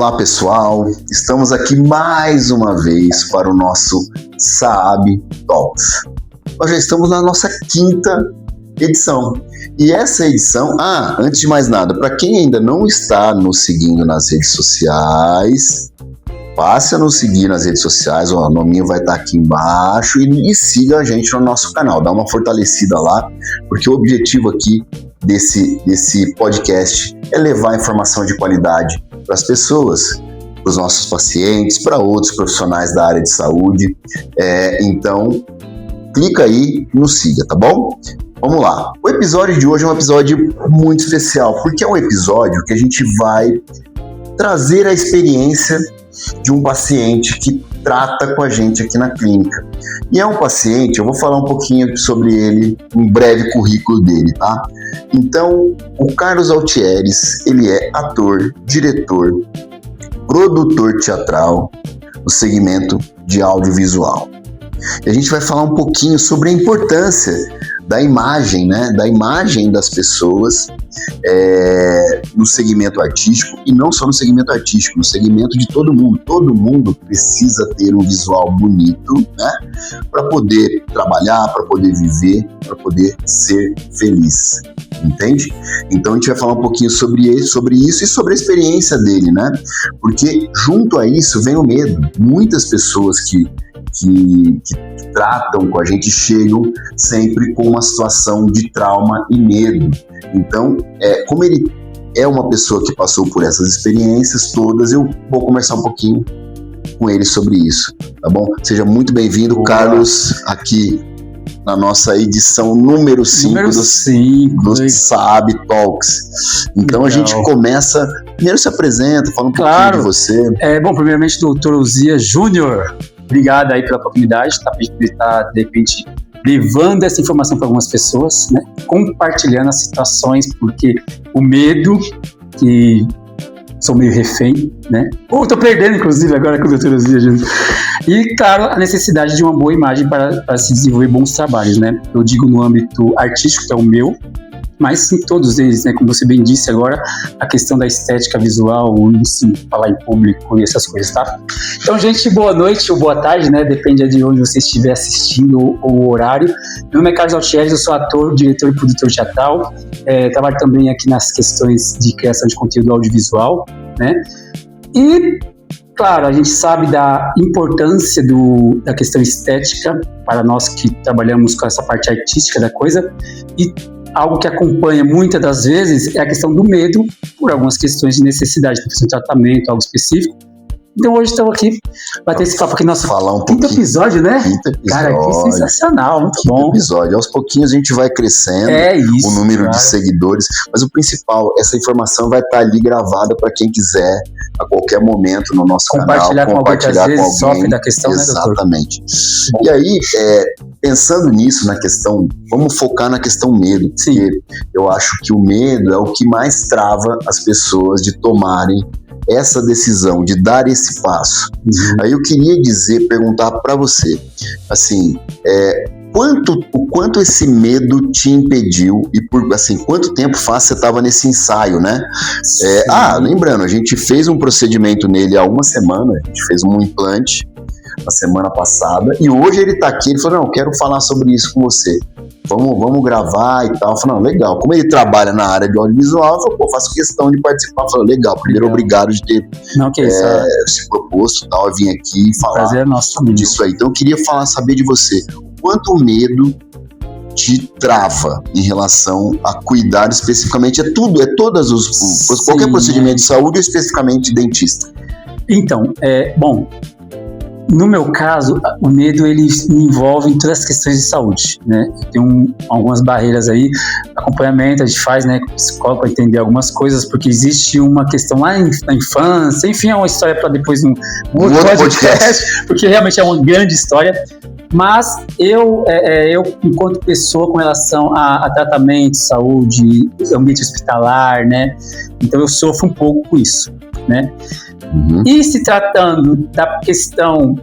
Olá pessoal, estamos aqui mais uma vez para o nosso Saab Talks. Nós já estamos na nossa 5ª edição. E essa edição, antes de mais nada, para quem ainda não está nos seguindo nas redes sociais, passe a nos seguir nas redes sociais, o nominho vai estar aqui embaixo e siga a gente no nosso canal, dá uma fortalecida lá, porque o objetivo aqui desse podcast é levar informação de qualidade para as pessoas, para os nossos pacientes, para outros profissionais da área de saúde. Então, clica aí e nos siga, tá bom? Vamos lá. O episódio de hoje é um episódio muito especial, porque é um episódio que a gente vai trazer a experiência de um paciente que trata com a gente aqui na clínica. E é um paciente, eu vou falar um pouquinho sobre ele, um breve currículo dele, tá? Então, o Carlos Altieres, ele é ator, diretor, produtor teatral no segmento de audiovisual. E a gente vai falar um pouquinho sobre a importância da imagem, né? Da imagem das pessoas no segmento artístico, e não só no segmento artístico, no segmento de todo mundo. Todo mundo precisa ter um visual bonito, né? Para poder trabalhar, para poder viver, para poder ser feliz. Entende? Então a gente vai falar um pouquinho sobre isso e sobre a experiência dele, né? Porque junto a isso vem o medo. Muitas pessoas que tratam com a gente chegam sempre com uma situação de trauma e medo. Então, como ele é uma pessoa que passou por essas experiências todas, eu vou conversar um pouquinho com ele sobre isso, tá bom? Seja muito bem-vindo, olá, Carlos, aqui na nossa edição número 5 do Saab Talks. Então, legal. A gente começa, primeiro se apresenta, fala um pouquinho de você. Bom, primeiramente, doutor Uzias Júnior, obrigado aí pela oportunidade, tá? De estar, de repente, levando essa informação para algumas pessoas, né? Compartilhando as situações, porque o medo, que sou meio refém, né? Tô perdendo, inclusive, agora com o doutor Uzias Júnior. E, claro, a necessidade de uma boa imagem para se desenvolver bons trabalhos, né? Eu digo no âmbito artístico, que é o meu, mas em todos eles, né? Como você bem disse agora, a questão da estética visual, sim, falar em público e essas coisas, tá? Então, gente, boa noite ou boa tarde, né? Depende de onde você estiver assistindo ou o horário. Meu nome é Carlos Altieres, eu sou ator, diretor e produtor teatral. Trabalho também aqui nas questões de criação de conteúdo audiovisual, né? E, claro, a gente sabe da importância da questão estética para nós que trabalhamos com essa parte artística da coisa, e algo que acompanha muitas das vezes é a questão do medo por algumas questões de necessidade, de tratamento, algo específico. Então hoje estamos aqui, bater esse papo aqui no nosso quinto episódio, né? Cara, que sensacional, muito bom. Episódio. Aos pouquinhos a gente vai crescendo o número de seguidores, mas o principal, essa informação vai estar ali gravada para quem quiser, a qualquer momento no nosso canal, compartilhar com alguém que às vezes sofre da questão, exatamente. Né, doutor? E aí, pensando nisso, na questão, vamos focar na questão medo, porque eu acho que o medo é o que mais trava as pessoas de tomarem essa decisão, de dar esse passo. Aí eu queria perguntar para você, assim, o quanto esse medo te impediu e quanto tempo faz você estava nesse ensaio, né? Lembrando, a gente fez um procedimento nele há uma semana, a gente fez um implante na semana passada, e hoje ele tá aqui, ele falou, não, eu quero falar sobre isso com você. Vamos gravar e tal. Eu falei, não, legal. Como ele trabalha na área de audiovisual, eu falei, faço questão de participar. Eu falei, legal, primeiro obrigado de ter se proposto e tal, eu vim aqui falar prazer é nosso disso aí. Então eu queria saber de você, o quanto o medo te trava em relação a cuidar especificamente, qualquer procedimento de saúde ou especificamente dentista? Então, bom, no meu caso, o medo ele me envolve em todas as questões de saúde, né? Tem algumas barreiras aí, acompanhamento a gente faz, né, com o psicólogo para entender algumas coisas, porque existe uma questão lá na infância, enfim, é uma história para depois um outro podcast, porque realmente é uma grande história. Mas eu, enquanto pessoa, com relação a tratamento, saúde, ambiente hospitalar, né? Então eu sofro um pouco com isso, né? E se tratando da questão,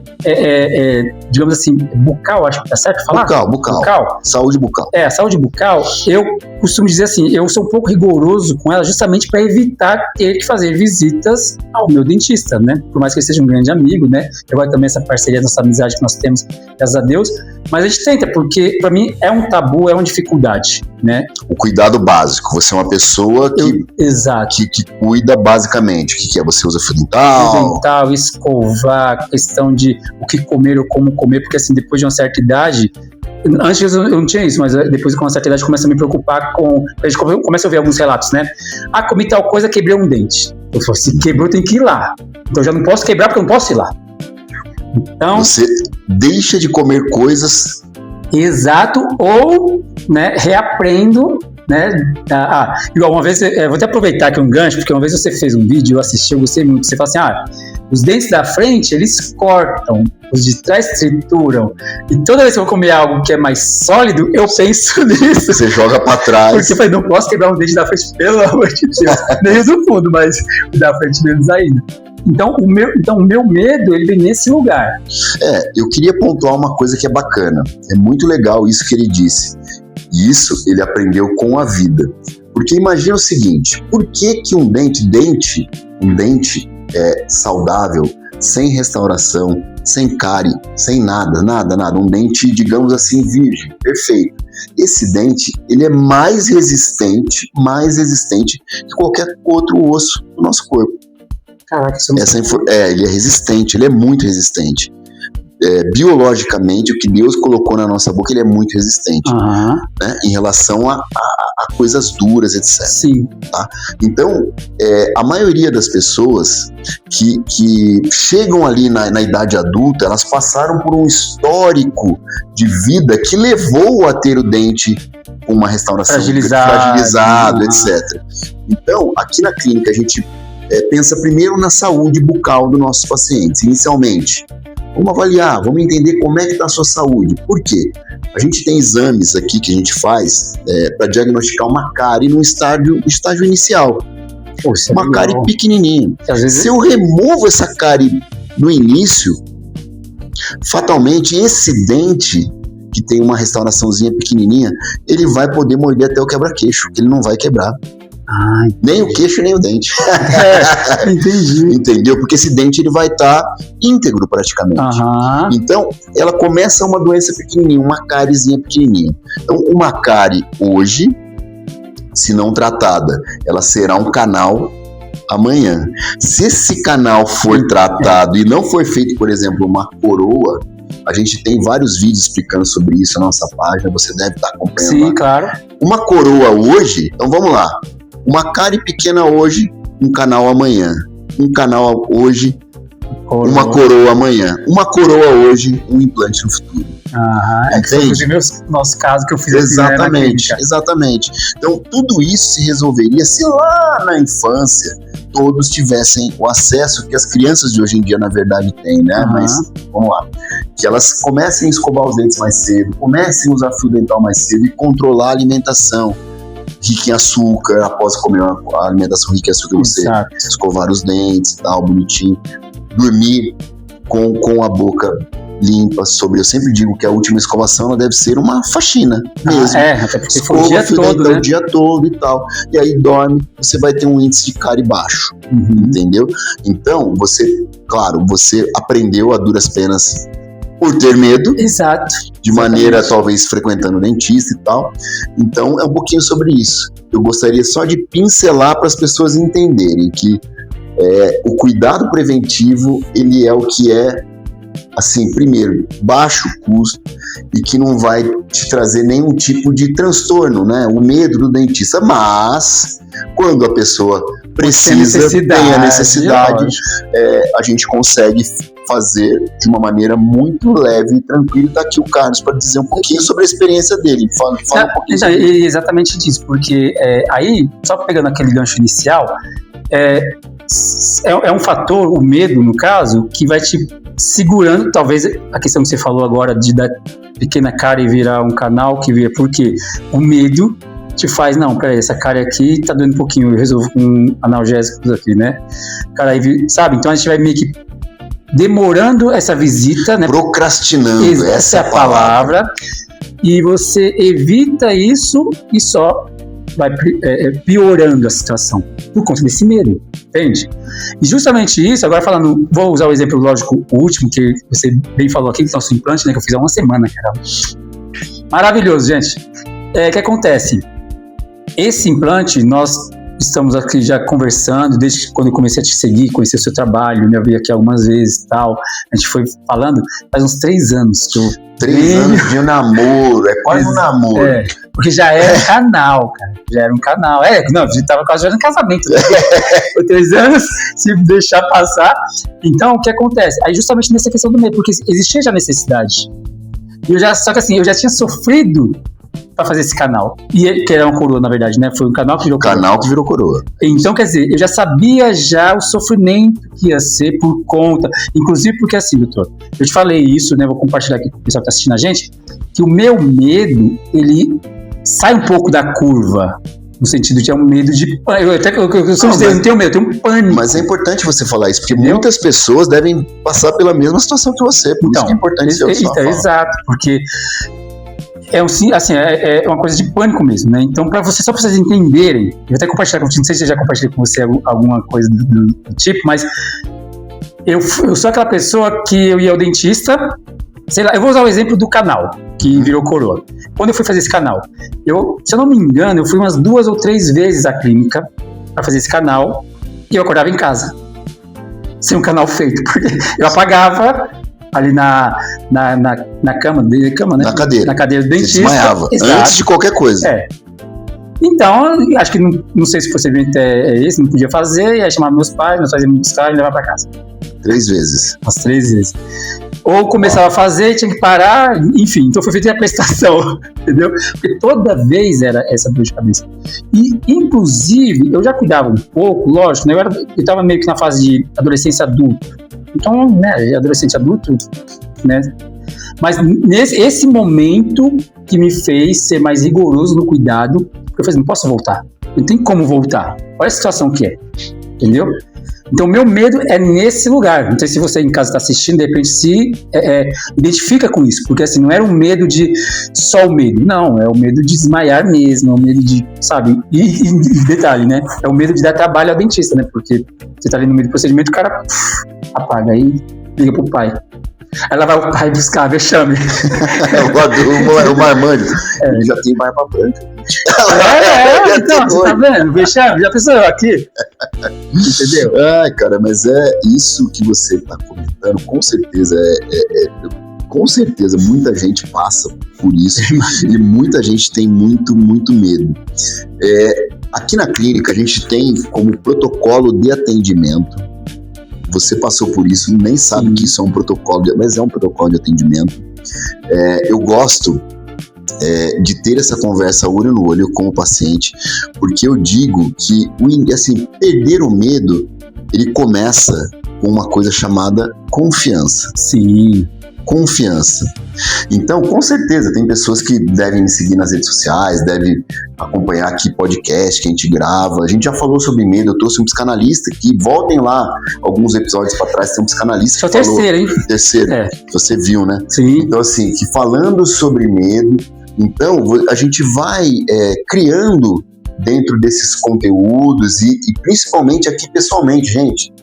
digamos assim, bucal, acho que tá certo falar? Bucal. Saúde bucal. Saúde bucal, eu costumo dizer assim, eu sou um pouco rigoroso com ela justamente para evitar ter que fazer visitas ao meu dentista, né? Por mais que ele seja um grande amigo, né? Eu gosto também essa parceria, essa amizade que nós temos, graças a Deus. Mas a gente tenta, porque para mim é um tabu, é uma dificuldade, né? O cuidado básico. Você é uma pessoa que cuida basicamente. O que é? Você usa fio dental, escovar, questão de o que comer ou como comer, porque assim, depois de uma certa idade, antes eu não tinha isso, mas depois com uma certa idade começa a me preocupar a gente começa a ouvir alguns relatos, né? Comi tal coisa, quebrei um dente. Eu falo, se quebrou, tem que ir lá. Então eu já não posso quebrar porque eu não posso ir lá. Então, você deixa de comer coisas. Exato, ou, né, reaprendo, né? Igual uma vez, vou até aproveitar aqui um gancho, porque uma vez você fez um vídeo, eu assisti, eu gostei muito. Você fala assim, os dentes da frente, eles cortam, os de trás trituram. E toda vez que eu vou comer algo que é mais sólido, eu penso nisso. Você joga pra trás. Porque eu falei, não posso quebrar um dente da frente, pelo amor de Deus. Nem o do fundo, mas o da frente menos ainda. Então, o meu medo, ele vem nesse lugar. Eu queria pontuar uma coisa que é bacana. É muito legal isso que ele disse. E isso ele aprendeu com a vida. Porque imagina o seguinte, por que um dente saudável, sem restauração, sem cárie, sem nada, um dente, digamos assim, virgem, perfeito. Esse dente, ele é mais resistente que qualquer outro osso do nosso corpo. Caraca, ele é resistente, ele é muito resistente. Biologicamente, o que Deus colocou na nossa boca, ele é muito resistente, né, em relação a coisas duras, etc. Sim. Tá? Então, a maioria das pessoas que chegam ali na idade adulta, elas passaram por um histórico de vida que levou a ter o dente com uma restauração fragilizado, etc. Então, aqui na clínica, a gente pensa primeiro na saúde bucal dos nossos pacientes, inicialmente. Vamos avaliar, vamos entender como é que está a sua saúde. Por quê? A gente tem exames aqui que a gente faz para diagnosticar uma cárie no estágio inicial. Uma cárie pequenininha. Se eu removo essa cárie no início, fatalmente esse dente, que tem uma restauraçãozinha pequenininha, ele vai poder morder até o quebra-queixo, ele não vai quebrar. Nem o queixo, nem o dente. Entendi. Entendeu? Porque esse dente ele vai estar íntegro praticamente. Então, ela começa uma doença pequenininha, uma cáriezinha pequenininha. Então, uma cárie hoje, se não tratada, ela será um canal amanhã. Se esse canal for tratado e não for feito, por exemplo, uma coroa, a gente tem vários vídeos explicando sobre isso na nossa página, você deve estar acompanhando. Sim, claro. Uma coroa hoje, então vamos lá. Uma cárie pequena hoje, um canal amanhã. Um canal hoje, uma coroa amanhã. Uma coroa hoje, um implante no futuro. Entende? Nosso caso que eu fiz Exatamente. Então, tudo isso se resolveria se lá na infância todos tivessem o acesso que as crianças de hoje em dia, na verdade, têm, né? Mas, vamos lá. Que elas comecem a escovar os dentes mais cedo, comecem a usar fio dental mais cedo e controlar a alimentação rica em açúcar, após comer uma alimentação rica em açúcar, você escovar os dentes e tal, bonitinho. Dormir com a boca limpa, eu sempre digo que a última escovação ela deve ser uma faxina mesmo. Até porque foi o dia todo, né? O dia todo e tal. E aí dorme, você vai ter um índice de cárie baixo, entendeu? Então, você aprendeu a duras penas por ter medo. Exato. De maneira, talvez, frequentando o dentista e tal. Então, é um pouquinho sobre isso. Eu gostaria só de pincelar para as pessoas entenderem que o cuidado preventivo, ele é o que é, assim, primeiro, baixo custo e que não vai te trazer nenhum tipo de transtorno, né? O medo do dentista. Mas, quando a pessoa precisa, tem a necessidade, a gente consegue fazer de uma maneira muito leve e tranquila. Tá aqui o Carlos para dizer um pouquinho sobre a experiência dele. Fala um pouquinho sobre isso. Exatamente disso, porque aí, só pegando aquele gancho inicial, é um fator, o medo, no caso, que vai te segurando, talvez a questão que você falou agora de da pequena cárie virar um canal que vira, porque o medo te faz, não, peraí, essa cara aqui tá doendo um pouquinho, eu resolvo com analgésicos aqui, né? Cara, aí, sabe? Então a gente vai meio que demorando essa visita, né? Procrastinando, essa é a palavra. E você evita isso e só vai piorando a situação por conta desse medo, entende? E justamente isso, agora falando, vou usar o exemplo lógico, o último, que você bem falou aqui, do nosso implante, né, que eu fiz há uma semana, cara. Maravilhoso, gente. O que acontece? Esse implante, nós estamos aqui já conversando, desde quando eu comecei a te seguir, conhecer o seu trabalho, me vi aqui algumas vezes e tal, a gente foi falando, faz uns 3 anos que eu... 3 anos de namoro, é quase um namoro. Porque já era um canal, cara, já era um canal, não, a gente tava quase já no casamento, né? Foi 3 anos, se deixar passar. Então, o que acontece? Aí justamente nessa questão do medo, porque existia já necessidade, só que assim, eu já tinha sofrido pra fazer esse canal. Que era uma coroa, na verdade, né? Foi um canal que virou coroa. Canal que virou coroa. Então, quer dizer, eu já sabia o sofrimento que ia ser por conta. Inclusive porque, assim, doutor, eu te falei isso, né? Vou compartilhar aqui com o pessoal que tá assistindo a gente, que o meu medo, ele sai um pouco da curva. No sentido de é um medo de pânico. Eu não tenho medo, eu tenho um pânico. Mas é importante você falar isso, porque muitas pessoas devem passar pela mesma situação que você. Por isso que é importante ser o sua fala. Exato, porque é uma coisa de pânico mesmo, né? Então, para só pra vocês entenderem, eu vou até compartilhar com você, não sei se eu já compartilhei com você alguma coisa do tipo, mas eu sou aquela pessoa que eu ia ao dentista, sei lá, eu vou usar o exemplo do canal, que virou coroa. Quando eu fui fazer esse canal, se eu não me engano, eu fui umas 2 ou 3 vezes à clínica para fazer esse canal e eu acordava em casa, sem um canal feito, porque eu apagava ali na cama, né? Na cadeira do dentista. Você desmaiava, antes de qualquer coisa. Então, acho que não sei se o procedimento é esse, não podia fazer, e aí chamava meus pais iam me buscar e levar para casa. 3 vezes. Umas 3 vezes. Ou começava a fazer, tinha que parar, enfim, então foi feita a prestação, entendeu? Porque toda vez era essa dor de cabeça. E, inclusive, eu já cuidava um pouco, lógico, né? Eu estava meio que na fase de adolescência adulto. Então, né, adolescente adulto, né? Mas esse momento que me fez ser mais rigoroso no cuidado, porque eu falei, não posso voltar, não tem como voltar. Olha a situação que é, entendeu? Então, meu medo é nesse lugar. Não sei se você em casa está assistindo, de repente se identifica com isso, porque assim, não era um medo de só o medo, não, é o medo de desmaiar mesmo, é o medo de, sabe, e detalhe, né, é o medo de dar trabalho ao dentista, né, porque você tá ali no meio do procedimento, o cara apaga aí, liga pro pai. Aí ela vai buscar vexame. O marmanjo. Ele já tem barba branca. Então, você tá vendo? Vexame, já pensou aqui? Entendeu? Cara, mas é isso que você tá comentando, com certeza com certeza muita gente passa por isso e muita gente tem muito, muito medo. Aqui na clínica a gente tem como protocolo de atendimento. Você passou por isso, nem sabe que isso é um protocolo, mas é um protocolo de atendimento. Eu gosto de ter essa conversa olho no olho com o paciente, porque eu digo que assim, perder o medo, ele começa com uma coisa chamada confiança. Sim. Confiança. Então, com certeza, tem pessoas que devem me seguir nas redes sociais, devem acompanhar aqui podcast que a gente grava. A gente já falou sobre medo, eu trouxe um psicanalista que voltem lá alguns episódios para trás, tem um psicanalista que falou... Terceiro, hein? Terceiro, você viu, né? Sim. Então, assim, que falando sobre medo, então a gente vai criando dentro desses conteúdos e principalmente aqui pessoalmente, gente.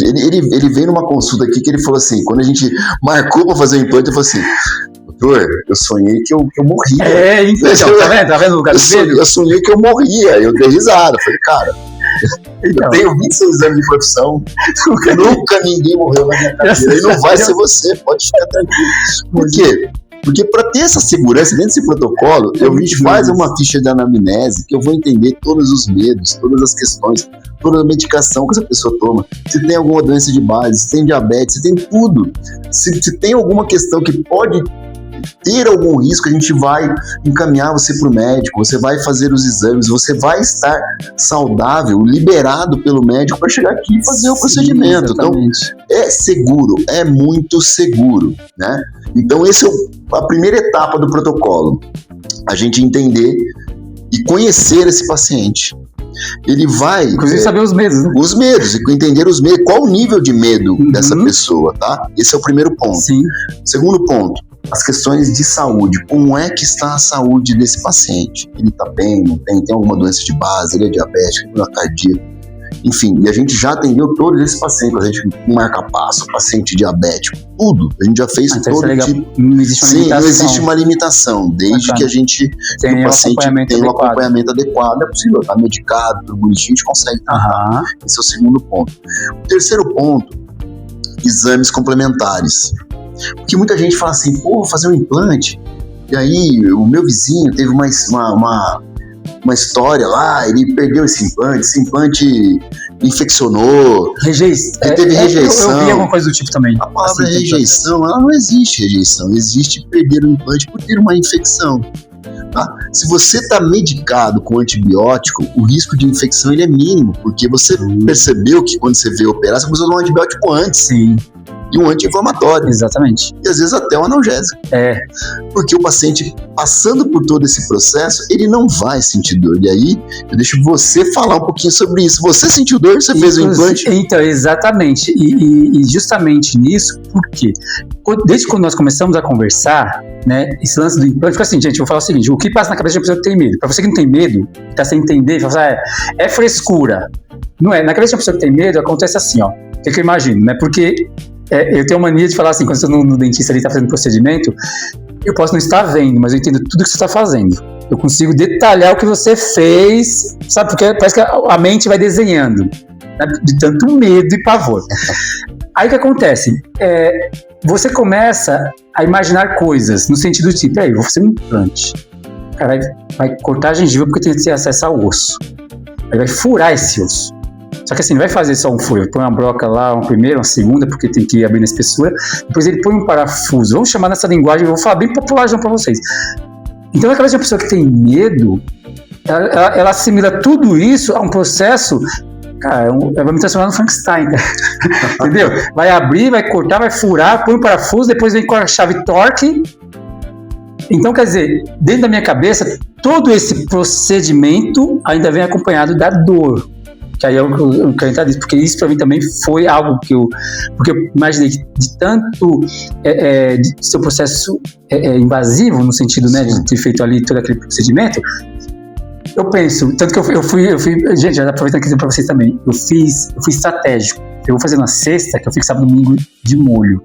Ele veio numa consulta aqui que ele falou assim, quando a gente marcou pra fazer o implante, eu falei assim, doutor, eu sonhei que eu morria. Então, tá vendo o lugar do medo? Eu sonhei que eu morria, eu dei risada, falei, cara, então, eu tenho 26 anos de profissão, nunca ninguém morreu na minha carreira, e não vai ser você, pode ficar tranquilo. Por quê? Porque para ter essa segurança dentro desse protocolo, a gente faz uma ficha de anamnese que eu vou entender todos os medos, todas as questões, toda a medicação que essa pessoa toma, se tem alguma doença de base, se tem diabetes, se tem tudo. Se tem alguma questão que pode ter algum risco, a gente vai encaminhar você para o médico, você vai fazer os exames, você vai estar saudável, liberado pelo médico para chegar aqui e fazer o procedimento. Exatamente. Então, é seguro, é muito seguro, né? Então, essa é a primeira etapa do protocolo, a gente entender e conhecer esse paciente. Ele vai... Inclusive saber os medos, né? Os medos, e entender os medos. Qual o nível de medo dessa pessoa, tá? Esse é o primeiro ponto. Sim. Segundo ponto, as questões de saúde. Como é que está a saúde desse paciente? Ele está bem, não tem? Tem alguma doença de base? Ele é diabético, tem uma cardíaca? Enfim, e a gente já atendeu todos esses pacientes, a gente marca-passo, paciente diabético, tudo. A gente já fez todo tipo. Não existe uma limitação. Não existe uma limitação, desde que a gente que o paciente tenha um acompanhamento adequado. É possível, tá medicado, tudo bonitinho, a gente consegue tratar. Esse é o segundo ponto. O terceiro ponto, exames complementares. Porque muita gente fala assim, pô, vou fazer um implante, e aí o meu vizinho teve uma história lá, ele perdeu esse implante infeccionou, ele teve rejeição. Eu vi alguma coisa do tipo também. A palavra assim, rejeição, ela não existe rejeição, existe perder o implante por ter uma infecção. Tá? Se você está medicado com antibiótico, o risco de infecção ele é mínimo, porque você percebeu que quando você veio operar, você precisa de um antibiótico antes. Sim. E um anti-inflamatório. Exatamente. E às vezes até um analgésico. Porque o paciente, passando por todo esse processo, ele não vai sentir dor. E aí, eu deixo você falar um pouquinho sobre isso. Você sentiu dor? Você fez o implante? Então, exatamente. E justamente nisso, por quê? Desde quando nós começamos a conversar, né, esse lance do implante, fica assim, gente, eu vou falar o seguinte, o que passa na cabeça de uma pessoa que tem medo? Pra você que não tem medo, que tá sem entender, fala assim, é frescura. Não é. Na cabeça de uma pessoa que tem medo, acontece assim, ó. O que eu imagino, né? Porque eu tenho mania de falar assim, quando eu estou no dentista ali, tá fazendo procedimento, eu posso não estar vendo, mas eu entendo tudo que você está fazendo. Eu consigo detalhar o que você fez, sabe? Porque parece que a mente vai desenhando, né? De tanto medo e pavor. Aí o que acontece? Você começa a imaginar coisas, no sentido de tipo, eu vou fazer um implante. O cara vai cortar a gengiva porque tem que ter acesso ao osso. Aí vai furar esse osso. Só que assim, não vai fazer só um furo, ele põe uma broca lá, uma primeira, uma segunda, porque tem que abrir na espessura, depois ele põe um parafuso. Vamos chamar nessa linguagem, eu vou falar bem popularzão pra vocês. Então, na cabeça de uma pessoa que tem medo, ela assimila tudo isso a um processo, cara, vai me transformar no Frankenstein, entendeu? Vai abrir, vai cortar, vai furar, põe um parafuso, depois vem com a chave torque. Então, quer dizer, dentro da minha cabeça, todo esse procedimento ainda vem acompanhado da dor. Que aí é o que eu entendo, porque isso para mim também foi algo porque eu imaginei que de tanto de seu processo invasivo, no sentido, né, de ter feito ali todo aquele procedimento, eu penso, tanto que eu fui, gente, já aproveitando aqui para vocês também, eu fui estratégico, eu vou fazer na sexta, que eu fico sábado e domingo de molho.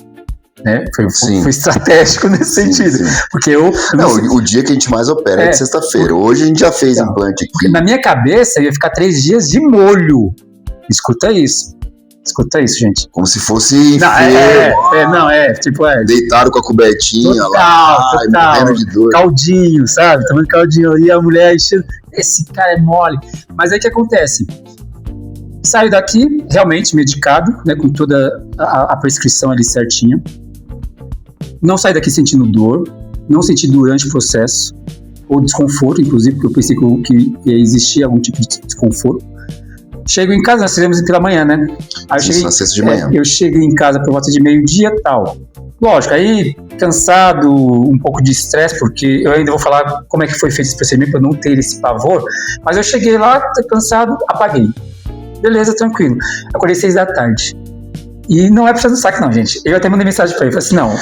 Né? Foi estratégico nesse sentido. Sim. Porque o dia que a gente mais opera é de sexta-feira. Hoje a gente já fez implante aqui. Na minha cabeça, eu ia ficar 3 dias de molho. Escuta isso, gente. Como se fosse enfermo. Deitado com a cobertinha total, morrendo de dor. Caldinho, sabe? Tomando caldinho ali, a mulher enchendo. Esse cara é mole. Mas aí o que acontece? Saio daqui, realmente medicado, né, com toda a prescrição ali certinha. Não saí daqui sentindo dor, não senti durante o processo, ou desconforto, inclusive, porque eu pensei que existia algum tipo de desconforto. Chego em casa, nós fizemos pela manhã, né? Aí na sexta de manhã. Eu cheguei em casa por volta de meio-dia e tal. Lógico, aí cansado, um pouco de estresse, porque eu ainda vou falar como é que foi feito esse procedimento para não ter esse pavor, mas eu cheguei lá, cansado, apaguei. Beleza, tranquilo. Acordei 6 da tarde. E não é puxando o saco, não, gente. Eu até mandei mensagem pra ele. Falei assim, não.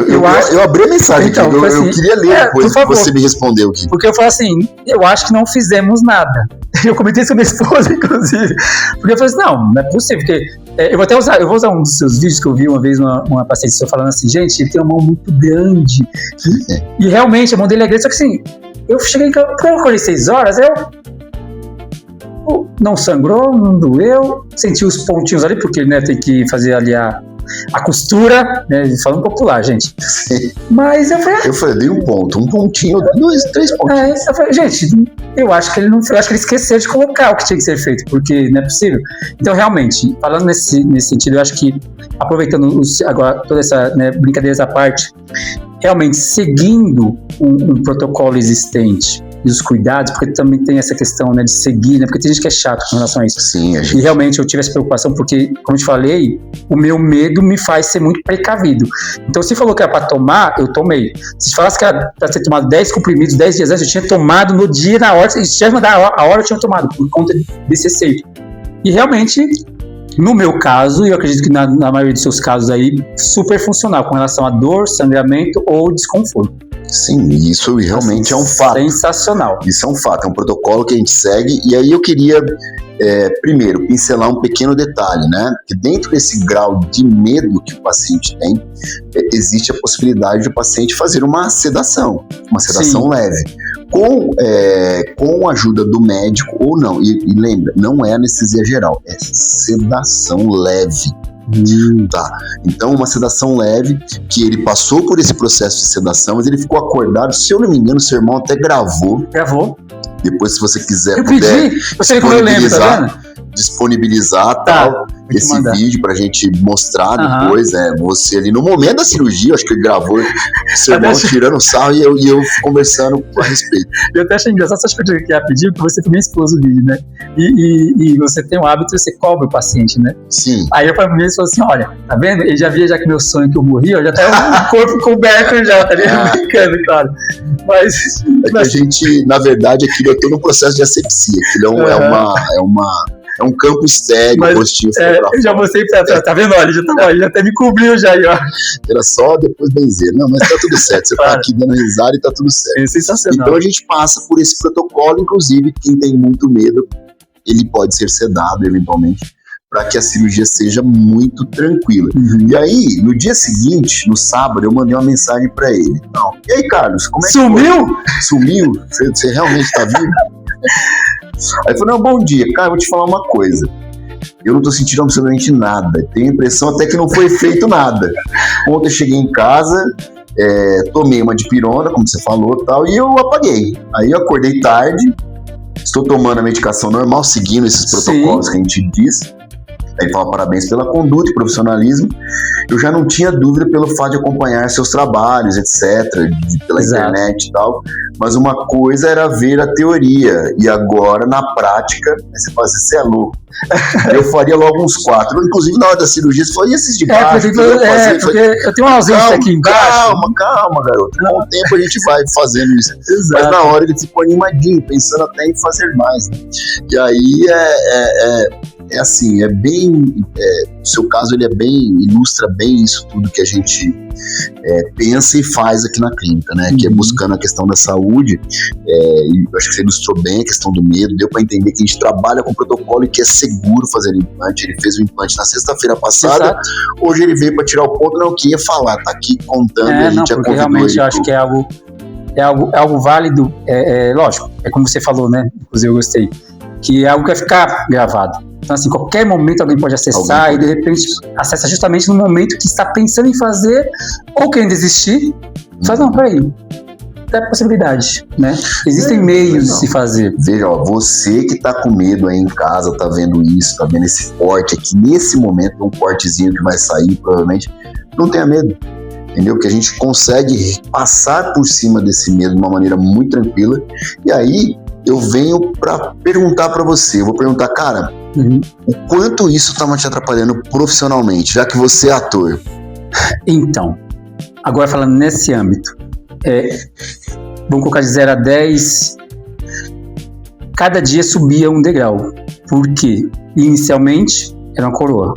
Eu abri a mensagem aqui. Eu queria ler depois que você me respondeu aqui. Porque eu falei assim, eu acho que não fizemos nada. Eu comentei isso com minha esposa, inclusive. Porque eu falei assim, não é possível. Porque eu vou usar um dos seus vídeos que eu vi uma vez uma paciente sua falando assim, gente, ele tem uma mão muito grande. E realmente, a mão dele é grande. Só que assim, eu cheguei em casa, quando eu acordei 6 horas, não sangrou, não doeu, senti os pontinhos ali, porque, né, tem que fazer ali a costura, né, falando popular, gente. Sim. Mas eu falei, dei um pontinho, 2, 3 pontinhos. Eu falei, gente, eu acho que ele esqueceu de colocar o que tinha que ser feito, porque não é possível. Então, realmente, falando nesse sentido, eu acho que, aproveitando agora toda essa, né, brincadeiras à parte, realmente seguindo um protocolo existente, e os cuidados, porque também tem essa questão, né, de seguir, né, porque tem gente que é chato com relação a isso. Sim, E realmente eu tive essa preocupação porque, como eu te falei, o meu medo me faz ser muito precavido. Então, se falou que era para tomar, eu tomei. Se falasse que era para ter tomado 10 comprimidos 10 dias antes, eu tinha tomado no dia, na hora, se tivesse mandado a hora, eu tinha tomado, por conta desse receio. E realmente, no meu caso, e eu acredito que na maioria dos seus casos aí, super funcional com relação a dor, sangramento ou desconforto. Sim, isso realmente é um fato. Sensacional. Isso é um fato, é um protocolo que a gente segue. E aí eu queria, primeiro, pincelar um pequeno detalhe, né? Que dentro desse grau de medo que o paciente tem, existe a possibilidade do paciente fazer uma sedação Sim. leve. Com a ajuda do médico ou não. E lembra, não é anestesia geral, é sedação leve. Tá. Então, uma sedação leve, que ele passou por esse processo de sedação, mas ele ficou acordado. Se eu não me engano, o seu irmão até gravou. Depois, se você quiser, eu pedi. Você vê como eu lembro, tá vendo? Disponibilizar tal, esse vídeo pra gente mostrar depois, você ali no momento da cirurgia, acho que ele gravou seu irmão tirando sarro e eu conversando a respeito. Eu até achei engraçado, acho que eu ia pedir, porque você também expôs o vídeo, né? E você tem um hábito, você cobra o paciente, né? Sim. Aí eu falei pra ele e falei assim, olha, tá vendo? Ele já via já que meu sonho que eu morri, ó, já tá o corpo coberto já, tá brincando, claro. Mas a gente, na verdade, aquilo é todo um processo de asepsia, aquilo é um campo estéreo, positivo. Eu já mostrei pra tá vendo? Olha, já até me cobriu já aí, ó. Era só depois benzer. Não, mas tá tudo certo. Você tá aqui dando risada e tá tudo certo. É sensacional. Então a gente passa por esse protocolo, inclusive, quem tem muito medo, ele pode ser sedado eventualmente, para que a cirurgia seja muito tranquila. Uhum. E aí, no dia seguinte, no sábado, eu mandei uma mensagem para ele. Não. E aí, Carlos, como é que Sumiu? Sumiu? Você realmente tá vivo? Aí ele falou, não, bom dia, cara, vou te falar uma coisa. Eu não tô sentindo absolutamente nada. Tenho a impressão até que não foi feito nada. Ontem eu cheguei em casa, tomei uma dipirona, como você falou, tal, e eu apaguei. Aí eu acordei tarde, estou tomando a medicação normal, seguindo esses protocolos que a gente diz. Aí fala parabéns pela conduta e profissionalismo. Eu já não tinha dúvida pelo fato de acompanhar seus trabalhos, etc., pela internet e tal. Mas uma coisa era ver a teoria, e agora, na prática, você fala assim, você é louco. Eu faria logo uns 4. Inclusive, na hora da cirurgia, você falou, e esses de baixo? Porque eu tenho uma ausência aqui embaixo. Calma, garoto. Com o tempo a gente vai fazendo isso. Exato. Mas na hora ele ficou animadinho, pensando até em fazer mais. Né? E aí é assim, o seu caso ele ilustra bem isso tudo que a gente pensa e faz aqui na clínica, né? Que é buscando a questão da saúde, e eu acho que você ilustrou bem a questão do medo, deu para entender que a gente trabalha com protocolo e que é seguro fazer implante. Ele fez o implante na sexta-feira passada, hoje ele veio para tirar o ponto, não queria falar, tá aqui contando, a gente porque realmente eu acho que é algo válido, lógico, é como você falou, né? Inclusive eu gostei, que é algo que vai ficar gravado. Então, assim, qualquer momento alguém pode acessar e, de repente, acessa justamente no momento que está pensando em fazer ou querendo desistir. Faz, não, peraí. Tem a possibilidade, né? Existem meios de se fazer. Veja, ó, você que tá com medo aí em casa, tá vendo isso, tá vendo esse corte aqui, nesse momento, um cortezinho que vai sair, provavelmente, não tenha medo. Entendeu? Que a gente consegue passar por cima desse medo de uma maneira muito tranquila. E aí, eu venho para perguntar para você, eu vou perguntar, cara, o quanto isso tá te atrapalhando profissionalmente, já que você é ator? Então, agora falando nesse âmbito, vamos colocar de 0 a 10, cada dia subia um degrau. Por quê? Inicialmente era uma coroa.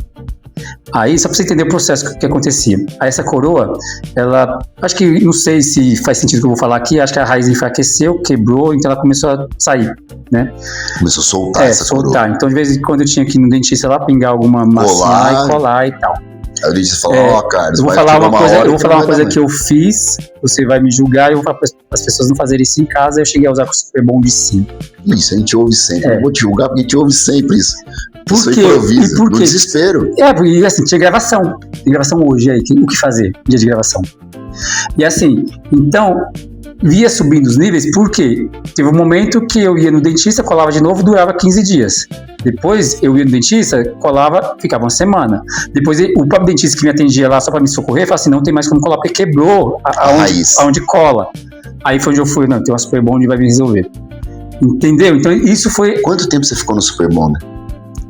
Aí, só pra você entender o processo que acontecia. Aí essa coroa, ela, acho que, não sei se faz sentido o que eu vou falar aqui, acho que a raiz enfraqueceu, quebrou, então ela começou a sair, né? Começou a soltar essa soltar. coroa. Então, de vez em quando eu tinha que ir no dentista lá, pingar alguma massinha e colar e tal. Aí o dentista falou, Carlos, eu vou falar uma coisa que eu fiz, você vai me julgar, e eu vou falar para as pessoas não fazerem isso em casa, eu cheguei a usar com o Super Bond 5. Isso, a gente ouve sempre. Eu vou te julgar porque a gente ouve sempre isso. Por quê? Improvisa, no desespero. Porque assim, tinha gravação. Tem gravação hoje aí, o que fazer? Dia de gravação. E assim, então, via subindo os níveis, porque teve um momento que eu ia no dentista, colava de novo, durava 15 dias. Depois eu ia no dentista, colava, ficava uma semana. Depois o próprio dentista que me atendia lá só para me socorrer, falava assim, não tem mais como colar, porque quebrou aonde cola. Aí foi onde eu fui, não, tem uma Superbond, vai me resolver. Entendeu? Então isso foi... Quanto tempo você ficou no Superbond?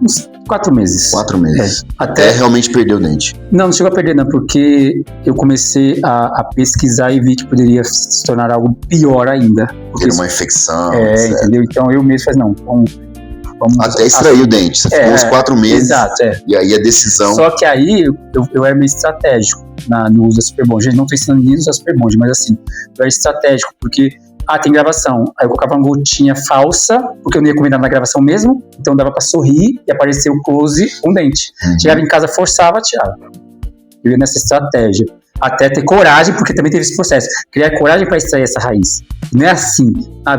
Uns 4 meses. 4 meses. Até realmente perder o dente. Não chegou a perder não, porque eu comecei a pesquisar e vi que poderia se tornar algo pior ainda. Ter uma infecção, entendeu? Então eu mesmo falei, não, vamos até extrair o dente. Você ficou uns 4 meses. Exato, E aí a decisão... Só que aí eu era meio estratégico no uso da Superbond. Gente, não tô ensinando ninguém a usar Superbond, mas assim, eu era estratégico, porque tem gravação. Aí eu colocava uma gotinha falsa, porque eu não ia comer nada na gravação mesmo, então dava pra sorrir e aparecer o close com o dente. Chegava em casa, forçava, tirava. Eu ia nessa estratégia. Até ter coragem, porque também teve esse processo. Criar coragem pra extrair essa raiz. Não é assim,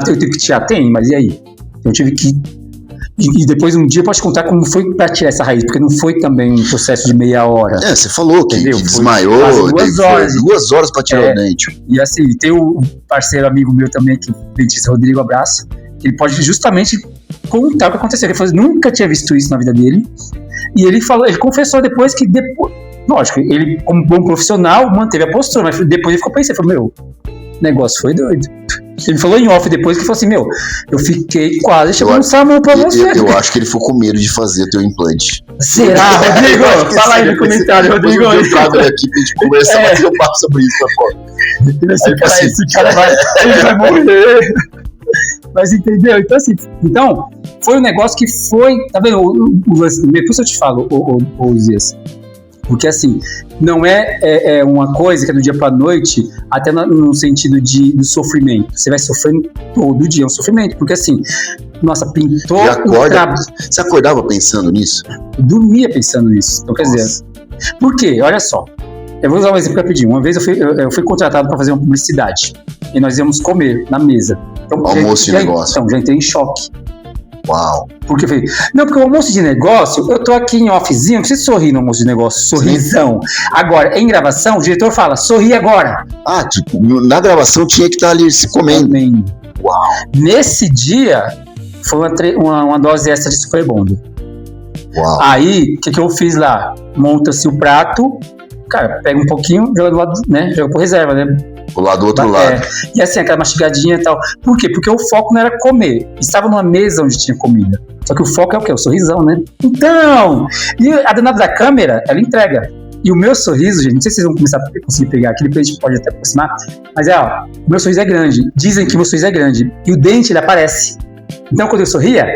eu tenho que tirar? Tem, mas e aí? Eu tive que... E depois um dia eu posso contar como foi pra tirar essa raiz, porque não foi também um processo de meia hora. Você falou que desmaiou, foi 2 horas pra tirar o dente. E assim, tem um parceiro amigo meu também, que é o dentista Rodrigo, abraço, que ele pode justamente contar o que aconteceu. Ele falou, nunca tinha visto isso na vida dele. E ele confessou depois que lógico, ele como bom profissional manteve a postura, mas depois ele ficou pensando, falou, meu, o negócio foi doido. Ele falou em off depois que falou assim, meu, eu fiquei quase chegando no SAMU pra você. Eu acho que ele ficou com medo de fazer teu implante. Será, Rodrigo? Fala aí no comentário, Rodrigo. Eu trago ele aqui pra gente conversar, mas eu passo sobre isso pra fora. Esse cara vai morrer. Mas entendeu? Então assim, foi um negócio que foi, tá vendo? Depois eu te falo, Zias. Porque assim, não é uma coisa que é do dia pra noite, até no sentido do sofrimento. Você vai sofrendo todo dia, é um sofrimento. Porque assim, nossa, pintou Você acordava pensando nisso? Eu dormia pensando nisso. Então quer dizer, por quê? Olha só, eu vou usar um exemplo rapidinho. Uma vez eu fui contratado para fazer uma publicidade e nós íamos comer na mesa. Então, almoço de negócio. Então já entrei em choque. Uau. Porque eu falei, não, porque o almoço de negócio, eu tô aqui em offzinho, não precisa sorrir no almoço de negócio, sorrisão. Agora, em gravação, o diretor fala, sorri agora. Na gravação tinha que estar ali se comendo. Uau. Nesse dia, foi uma dose extra de Superbond. Uau. Aí, o que eu fiz lá? Monta-se o prato, cara, pega um pouquinho, joga do lado, né? Joga por reserva, né? Do outro lado. E assim, aquela mastigadinha e tal. Por quê? Porque o foco não era comer. Estava numa mesa onde tinha comida. Só que o foco é o quê? O sorrisão, né? Então, e a danada da câmera, ela entrega. E o meu sorriso, gente, não sei se vocês vão começar a conseguir pegar aqui, depois a gente pode até aproximar, mas o meu sorriso é grande. Dizem que o meu sorriso é grande. E o dente, ele aparece. Então, quando eu sorria,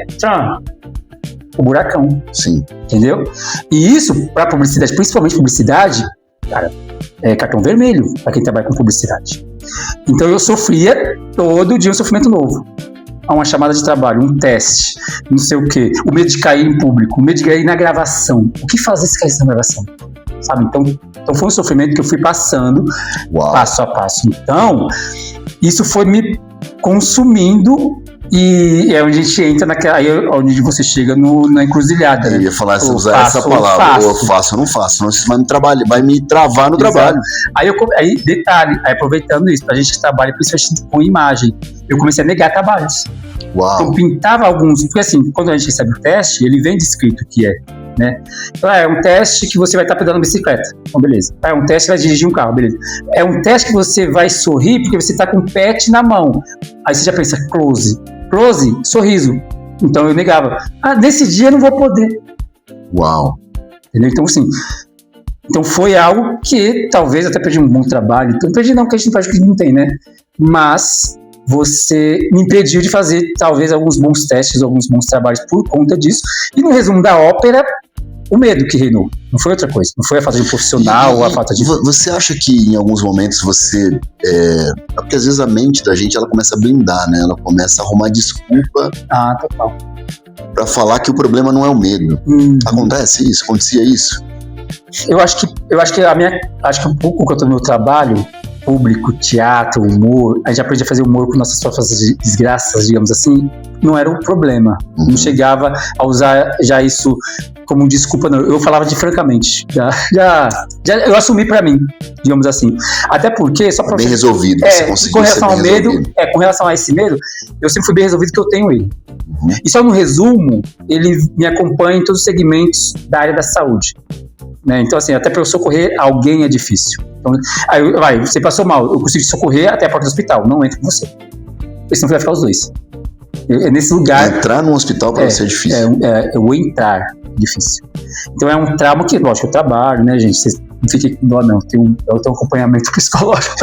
o buracão. Sim. Entendeu? E isso, pra publicidade, principalmente publicidade, cara, é cartão vermelho para quem trabalha com publicidade. Então eu sofria todo dia um sofrimento novo. Uma chamada de trabalho, um teste, não sei o quê. O medo de cair em público, o medo de cair na gravação. O que fazer se cair na gravação? Sabe? Então foi um sofrimento que eu fui passando passo a passo. Então, isso foi me consumindo. E é onde a gente entra aí onde você chega na encruzilhada. Eu ia falar, usar essa palavra, ou eu faço ou não faço, senão isso vai me travar no trabalho. Aí, detalhe, aproveitando isso, pra gente que trabalha principalmente com imagem, eu comecei a negar trabalhos. Uau. Então pintava alguns, porque assim, quando a gente recebe o teste, ele vem descrito o que é, né? Então é um teste que você vai estar pedalando bicicleta, então beleza. É um teste que vai dirigir um carro, beleza. É um teste que você vai sorrir porque você está com o pet na mão. Aí você já pensa, close, sorriso. Então eu negava. Nesse dia eu não vou poder. Uau. Entendeu? Então assim, foi algo que talvez até perdi um bom trabalho. Então perdi não, porque a gente faz o que não tem, né? Mas você me impediu de fazer talvez alguns bons testes, alguns bons trabalhos por conta disso. E no resumo da ópera, o medo que reinou. Não foi outra coisa. Não foi a falta de um profissional ou a falta de... Você acha que em alguns momentos você... Porque às vezes a mente da gente, ela começa a blindar, né? Ela começa a arrumar desculpa. Total. Pra falar que o problema não é o medo. Acontecia isso? Eu acho que um pouco que eu tô no meu trabalho, público, teatro, humor, a gente aprende a fazer humor com nossas próprias desgraças, digamos assim, não era um problema. Não chegava a usar já isso como desculpa, não. Eu falava francamente. Já eu assumi pra mim, digamos assim. Até porque, só pra bem resolvido, você conseguiu com relação ao medo, resolvido. com relação a esse medo, eu sempre fui bem resolvido que eu tenho ele. E só no resumo, ele me acompanha em todos os segmentos da área da saúde. Né? Então, assim, até para eu socorrer alguém é difícil. Então, você passou mal, eu consigo te socorrer até a porta do hospital, não entro com você. Porque senão vai ficar os dois. É nesse lugar. Entrar num hospital para você é difícil. Eu vou entrar, difícil. Então é um trauma que, lógico, eu trabalho, né, gente? Vocês não fiquem com dó, não. Eu tenho um acompanhamento psicológico.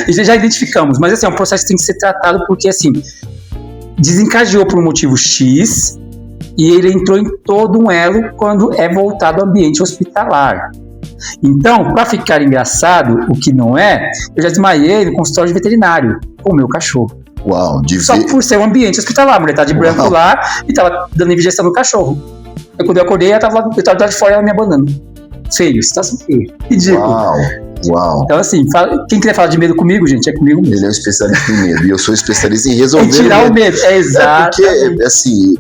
E já identificamos. Mas, assim, é um processo que tem que ser tratado porque, assim, desencadeou por um motivo X e ele entrou em todo um elo quando é voltado ao ambiente hospitalar. Então, para ficar engraçado, o que não é, eu já desmaiei no consultório de veterinário com o meu cachorro. Uau, só por ser um ambiente hospitalar. A mulher tá de branco lá e tava dando injeção no cachorro. Aí quando eu acordei, eu tava lá de fora e ela me abandonando. Feio, situação feia. Ridículo. Uau. Então, assim, quem quiser falar de medo comigo, gente, é comigo mesmo. Ele é um especialista em medo e eu sou especialista em resolver tirar o medo. Exato. Porque, assim,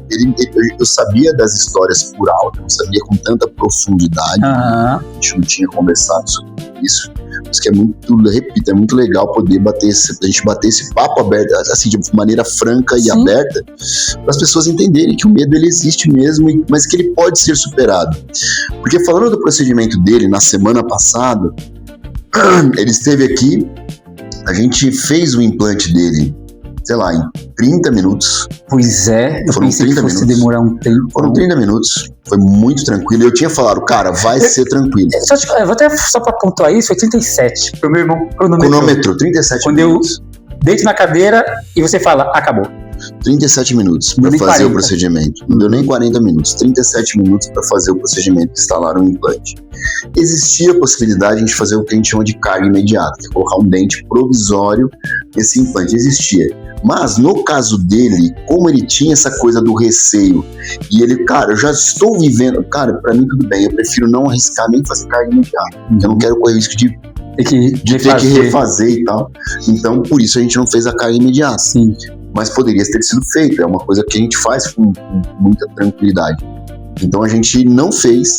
eu sabia das histórias por alto, eu sabia com tanta profundidade. A gente não tinha conversado sobre isso. Mas que é muito legal poder a gente bater esse papo aberto, assim, de maneira franca e aberta, para as pessoas entenderem que o medo ele existe mesmo, mas que ele pode ser superado. Porque falando do procedimento dele, na semana passada, ele esteve aqui, a gente fez o implante dele, sei lá, em 30 minutos. Pois é, eu pensei que fosse demorar um tempo. Foram 30 minutos, foi muito tranquilo. Eu tinha falado, cara, vai ser tranquilo. Eu vou até só pra pontuar isso, foi 37, pro meu irmão cronometrou 37 quando minutos. Quando eu deito na cadeira e você fala, acabou. 37 minutos para fazer 40. O procedimento. Não deu nem 40 minutos. 37 minutos para fazer o procedimento que instalaram o implante. Existia a possibilidade de a gente fazer o que a gente chama de carga imediata, que é colocar um dente provisório nesse implante. Existia. Mas no caso dele, como ele tinha essa coisa do receio, e ele, cara, eu já estou vivendo, cara, para mim tudo bem, eu prefiro não arriscar nem fazer carga imediata. Eu não quero correr o risco de ter que refazer e tal. Então, por isso a gente não fez a carga imediata. Sim. Mas poderia ter sido feito, é uma coisa que a gente faz com muita tranquilidade. Então a gente não fez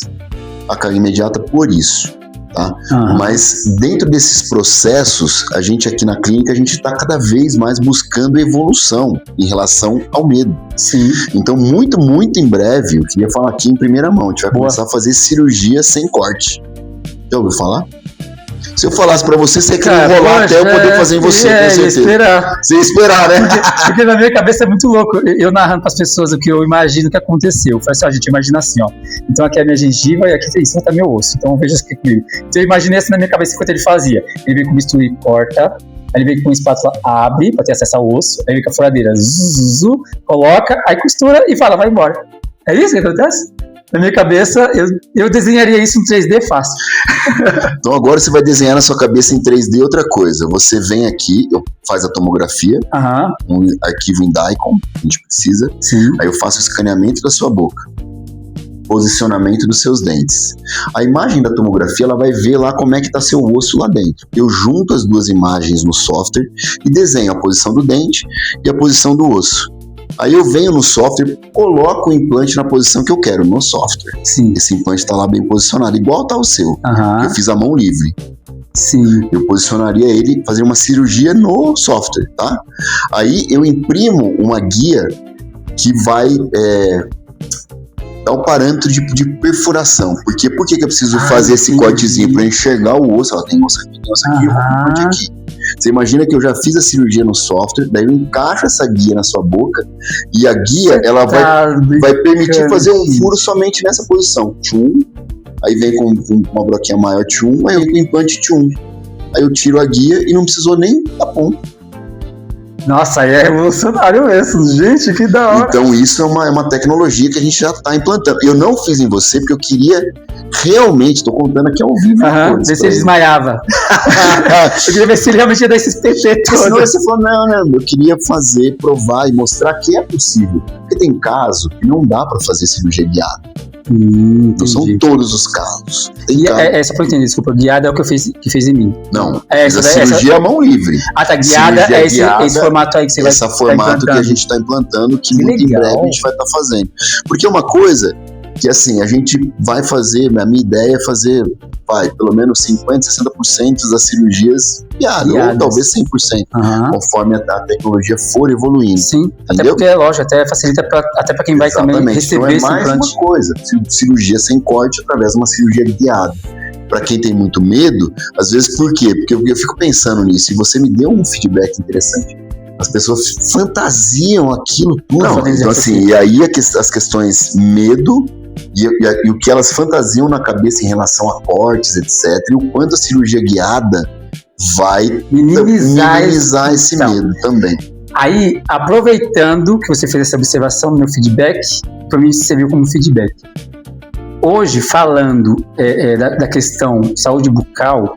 a carga imediata por isso, tá? Mas dentro desses processos, a gente aqui na clínica, a gente está cada vez mais buscando evolução em relação ao medo. Sim. Então muito, muito em breve, eu queria falar aqui em primeira mão, a gente vai começar a fazer cirurgia sem corte. Já ouviu falar? Se eu falasse pra você, você queria enrolar até eu poder fazer em você, com certeza. Você ia esperar, né? Porque na minha cabeça é muito louco. Eu narrando pras pessoas o que eu imagino que aconteceu. Eu falei assim, gente, imagina assim, ó. Então aqui é a minha gengiva e aqui em cima tá meu osso. Então veja isso aqui comigo. Então eu imaginei assim na minha cabeça enquanto ele fazia. Ele vem com bisturi e corta. Aí ele vem com espátula, abre pra ter acesso ao osso. Aí vem com a furadeira, coloca, aí costura e fala, vai embora. É isso que acontece? Na minha cabeça, eu desenharia isso em 3D fácil. Então agora você vai desenhar na sua cabeça em 3D outra coisa. Você vem aqui, faz a tomografia, um arquivo em Daikon, a gente precisa. Sim. Aí eu faço o escaneamento da sua boca, posicionamento dos seus dentes. A imagem da tomografia, ela vai ver lá como é que está seu osso lá dentro. Eu junto as duas imagens no software e desenho a posição do dente e a posição do osso. Aí eu venho no software, coloco o implante na posição que eu quero no software. Sim. Esse implante está lá bem posicionado, igual está o seu. Eu fiz a mão livre. Sim. Eu posicionaria ele, fazer uma cirurgia no software, tá? Aí eu imprimo uma guia que vai dar o parâmetro de perfuração. Por que eu preciso fazer esse cortezinho para enxergar o osso? Tem osso aqui, tem osso aqui, eu vou corte aqui. Você imagina que eu já fiz a cirurgia no software, daí eu encaixo essa guia na sua boca e a guia ela vai permitir fazer um furo somente nessa posição. Tchum, aí vem com uma broquinha maior, tchum, aí eu com o implante tchum. Aí eu tiro a guia e não precisou nem da ponta. Nossa, aí é revolucionário mesmo, gente, que da hora. Então isso é uma tecnologia que a gente já está implantando. Eu não fiz em você porque eu queria realmente, tô contando aqui ao vivo. Ver se ele desmaiava. Eu queria ver se ele realmente ia dar esses PT todos. Senão você falou, não, eu queria fazer, provar e mostrar que é possível. Porque tem caso que não dá para fazer cirurgia guiada. Não são todos os casos. Só pra eu entender, desculpa, guiada é o que fez em mim. Não, a cirurgia é a mão livre. Tá, guiada é esse formato aí que você vai esse formato que a gente está implantando, que muito em breve a gente vai estar fazendo. Porque é uma coisa que, assim, a gente vai fazer, a minha ideia é fazer, pelo menos 50%, 60% das cirurgias guiadas, ou talvez 100%, conforme a tecnologia for evoluindo. Sim, entendeu? Até porque, lógico, até facilita até para quem vai também receber então esse implante. Mais uma coisa, cirurgia sem corte através de uma cirurgia guiada. Para quem tem muito medo, às vezes, por quê? Porque eu fico pensando nisso, e você me deu um feedback interessante. As pessoas fantasiam aquilo tudo. Então, assim, e aí as questões medo e o que elas fantasiam na cabeça em relação a cortes, etc. E o quanto a cirurgia guiada vai minimizar esse medo também. Aí, aproveitando que você fez essa observação no meu feedback, para mim serviu como feedback. Hoje, falando da questão saúde bucal,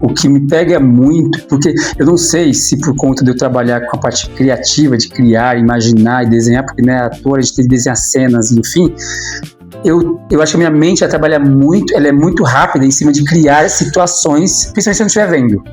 o que me pega muito, porque eu não sei se por conta de eu trabalhar com a parte criativa, de criar, imaginar e desenhar, porque né, ator, a gente tem que desenhar cenas, enfim, eu acho que a minha mente ela é muito rápida em cima de criar situações, principalmente se eu não estiver vendo.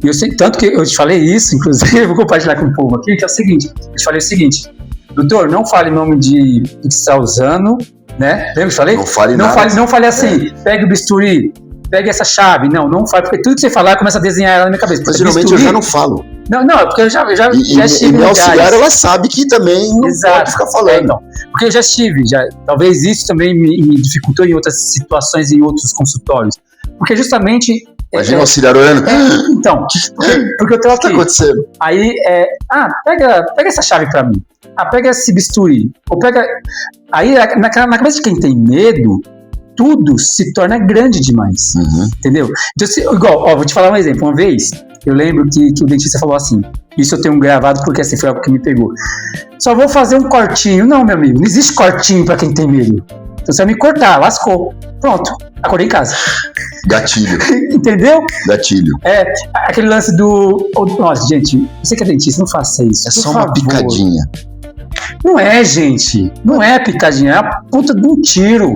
E eu sei, tanto que eu te falei isso, inclusive, vou compartilhar com o povo aqui, que é o seguinte, eu te falei o seguinte, doutor, não fale nome de que você está usando, né? Lembra que eu falei? Não fale assim, pegue o bisturi, pegue essa chave. Não fale, porque tudo que você falar começa a desenhar ela na minha cabeça. Mas geralmente bisturi, eu já não falo. Não, é porque eu já estive em meu auxiliar, ela sabe que também não pode ficar falando. Então, porque eu já estive, talvez isso também me dificultou em outras situações, em outros consultórios. Porque justamente... Imagina o auxiliar olhando. Então, porque eu tô aqui. O que tá acontecendo? Aí, pega essa chave pra mim. Pega esse bisturi. Ou pega... Aí, na cabeça de quem tem medo, tudo se torna grande demais. Entendeu? Então, igual, vou te falar um exemplo. Uma vez, eu lembro que o dentista falou assim, isso eu tenho gravado porque assim, foi algo que me pegou. Só vou fazer um cortinho. Não, meu amigo, não existe cortinho pra quem tem medo. Então você vai me cortar, lascou. Pronto, acordei em casa. Gatilho. Entendeu? Gatilho. Aquele lance do... Nossa, gente, você que é dentista, não faça isso. É só uma picadinha. Não é, gente. Não é picadinha, é a puta de um tiro.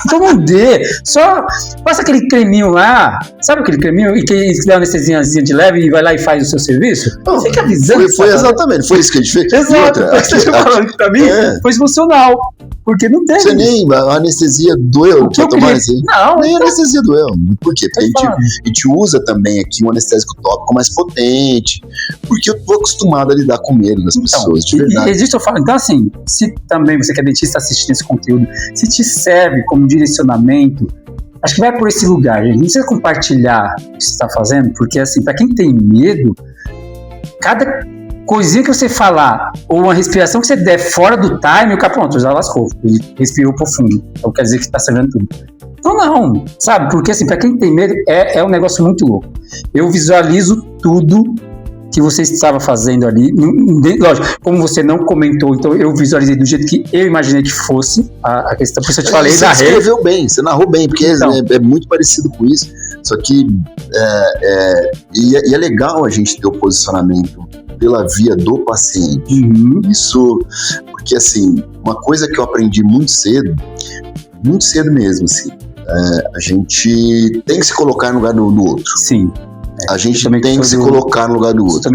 Então não dê. Só passa aquele creminho lá. Sabe aquele creminho que dá uma anestesiazinha de leve e vai lá e faz o seu serviço? Não, fica avisando. Foi exatamente. Foi isso que a gente fez. Exato. Você falando que pra mim foi funcional. Porque não tem. Você nem a anestesia doeu pra tomar assim. Não. Nem a anestesia doeu. Por quê? Porque a gente usa também aqui um anestésico tópico mais potente. Porque eu tô acostumado a lidar com medo das pessoas, de verdade. Existe, eu falo. Então, assim, se também você que é dentista assistindo esse conteúdo, se te serve como direcionamento, acho que vai por esse lugar, gente. Não precisa compartilhar o que você está fazendo, porque, assim, para quem tem medo, cada coisinha que você falar, ou uma respiração que você der fora do time, o cara, pronto, já lascou. Ele respirou profundo. Então quer dizer que está servindo tudo. Então não, sabe? Porque, assim, para quem tem medo, é um negócio muito louco. Eu visualizo tudo que você estava fazendo ali, lógico, como você não comentou, então eu visualizei do jeito que eu imaginei que fosse a questão, por isso eu te falei, você escreveu bem, você narrou bem, porque então, é muito parecido com isso, só que é legal a gente ter o posicionamento pela via do paciente, isso, porque assim, uma coisa que eu aprendi muito cedo mesmo, assim, a gente tem que se colocar no lugar do outro. Sim. A gente tem que se colocar no lugar do outro.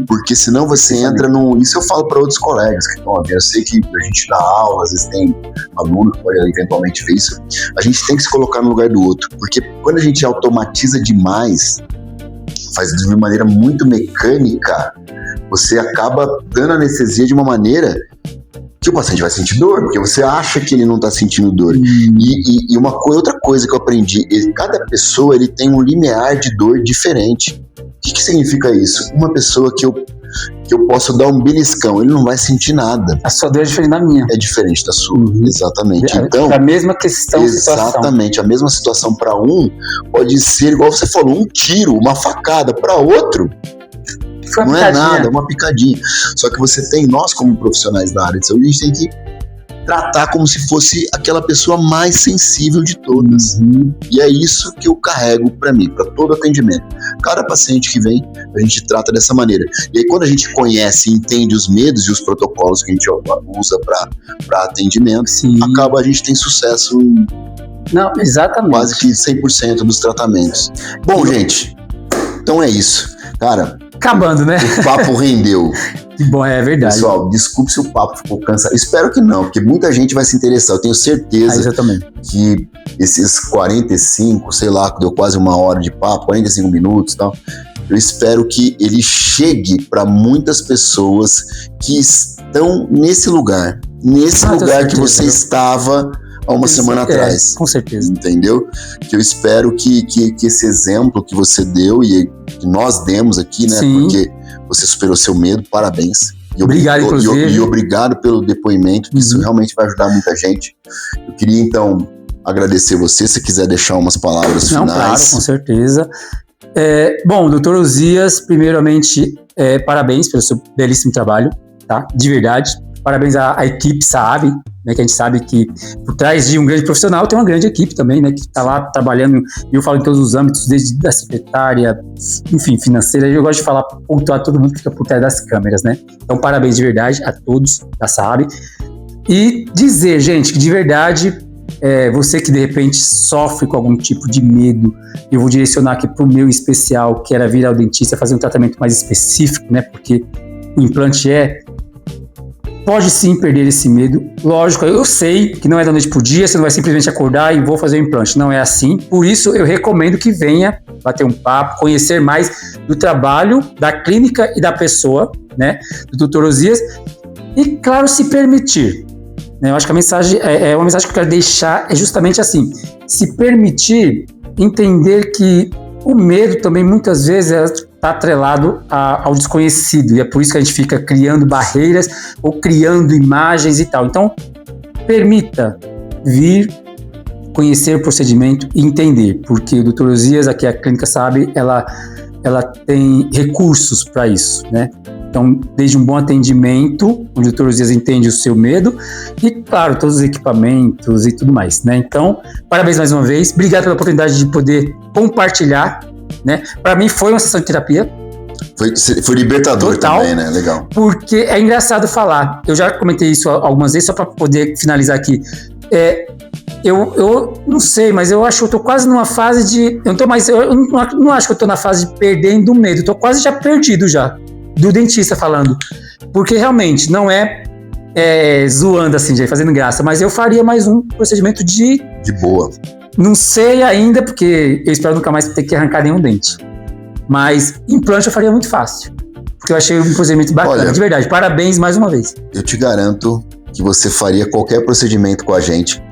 Porque senão você entra no... Isso eu falo para outros colegas que estão a ver. Eu sei que a gente dá aula, às vezes tem aluno que pode eventualmente ver isso. A gente tem que se colocar no lugar do outro. Porque quando a gente automatiza demais, faz de uma maneira muito mecânica, você acaba dando anestesia de uma maneira que o paciente vai sentir dor, porque você acha que ele não está sentindo dor. E outra coisa que eu aprendi, cada pessoa ele tem um limiar de dor diferente. O que significa isso? Uma pessoa que eu posso dar um beliscão, ele não vai sentir nada. A sua dor é diferente da minha. É diferente da sua, exatamente. Então, a mesma questão, exatamente, a mesma situação para um pode ser, igual você falou, um tiro, uma facada, para outro não é nada, é uma picadinha. Só que nós como profissionais da área de saúde, a gente tem que tratar como se fosse aquela pessoa mais sensível de todas. E é isso que eu carrego para mim, para todo atendimento. Cada paciente que vem, a gente trata dessa maneira. E aí, quando a gente conhece e entende os medos e os protocolos que a gente usa para atendimento, acaba a gente tem sucesso em quase que 100% dos tratamentos. Bom, gente, então é isso. Cara, acabando, né? O papo rendeu. Que bom, é verdade. Pessoal, desculpe se o papo ficou cansado. Espero que não, porque muita gente vai se interessar. Eu tenho certeza que esses 45, sei lá, deu quase uma hora de papo, 45 minutos e tal. Eu espero que ele chegue para muitas pessoas que estão nesse lugar. Nesse lugar que você estava há uma semana atrás. Com certeza. Entendeu? Que eu espero que esse exemplo que você deu e que nós demos aqui, né? Sim. Porque você superou seu medo, parabéns. Obrigado, inclusive. E obrigado pelo depoimento, que isso realmente vai ajudar muita gente. Eu queria, então, agradecer você, se quiser deixar umas palavras finais. Claro, com certeza. Bom, Dr. Uzias, primeiramente, parabéns pelo seu belíssimo trabalho, tá? De verdade. Parabéns à equipe Saab, né, que a gente sabe que por trás de um grande profissional tem uma grande equipe também, né, que está lá trabalhando, e eu falo em todos os âmbitos, desde da secretária, enfim, financeira. Eu gosto de falar, pontuar todo mundo que fica por trás das câmeras, né? Então, parabéns de verdade a todos da Saab. E dizer, gente, que de verdade, você que de repente sofre com algum tipo de medo, eu vou direcionar aqui para o meu especial, que era vir ao dentista fazer um tratamento mais específico, né? Porque o implante pode sim perder esse medo. Lógico, eu sei que não é da noite pro dia, você não vai simplesmente acordar e vou fazer o implante. Não é assim. Por isso, eu recomendo que venha bater um papo, conhecer mais do trabalho, da clínica e da pessoa, né? Do Dr. Uzias. E, claro, se permitir. Eu acho que a mensagem, uma mensagem que eu quero deixar é justamente assim. Se permitir entender que o medo também, muitas vezes, está atrelado ao desconhecido, e é por isso que a gente fica criando barreiras ou criando imagens e tal. Então, permita vir conhecer o procedimento e entender, porque o Dr. Uzias, aqui a clínica Saab, ela tem recursos para isso, né? Então, desde um bom atendimento, onde o Dr. Uzias entende o seu medo, e, claro, todos os equipamentos e tudo mais, né? Então, parabéns mais uma vez, obrigado pela oportunidade de poder compartilhar, né? Para mim foi uma sessão de terapia. Foi libertador total, também, né? Legal. Porque é engraçado falar, eu já comentei isso algumas vezes, só para poder finalizar aqui. Eu não sei, mas eu acho que eu tô quase numa fase de... Eu não acho que eu tô na fase de perdendo o medo, eu tô quase já perdido já, do dentista falando. Porque realmente não zoando assim, já fazendo graça, mas eu faria mais um procedimento de boa. Não sei ainda, porque eu espero nunca mais ter que arrancar nenhum dente. Mas implante eu faria muito fácil, porque eu achei um procedimento bacana. Olha, de verdade, parabéns mais uma vez. Eu te garanto que você faria qualquer procedimento com a gente.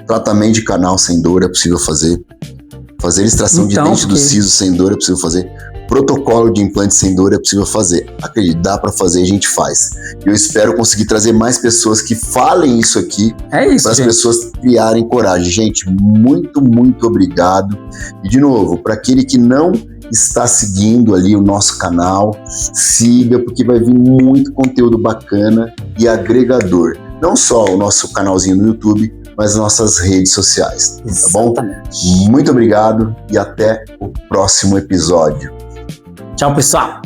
Tratamento de canal sem dor é possível fazer. Fazer extração de dente do siso sem dor é possível fazer. Protocolo de implante sem dor é possível fazer. Acredite, dá pra fazer, a gente faz. Eu espero conseguir trazer mais pessoas que falem isso aqui. É isso, para as pessoas criarem coragem. Gente, muito, muito obrigado. E de novo, para aquele que não está seguindo ali o nosso canal, siga, porque vai vir muito conteúdo bacana e agregador. Não só o nosso canalzinho no YouTube, mas nossas redes sociais. Tá bom? Muito obrigado e até o próximo episódio. Tchau, pessoal!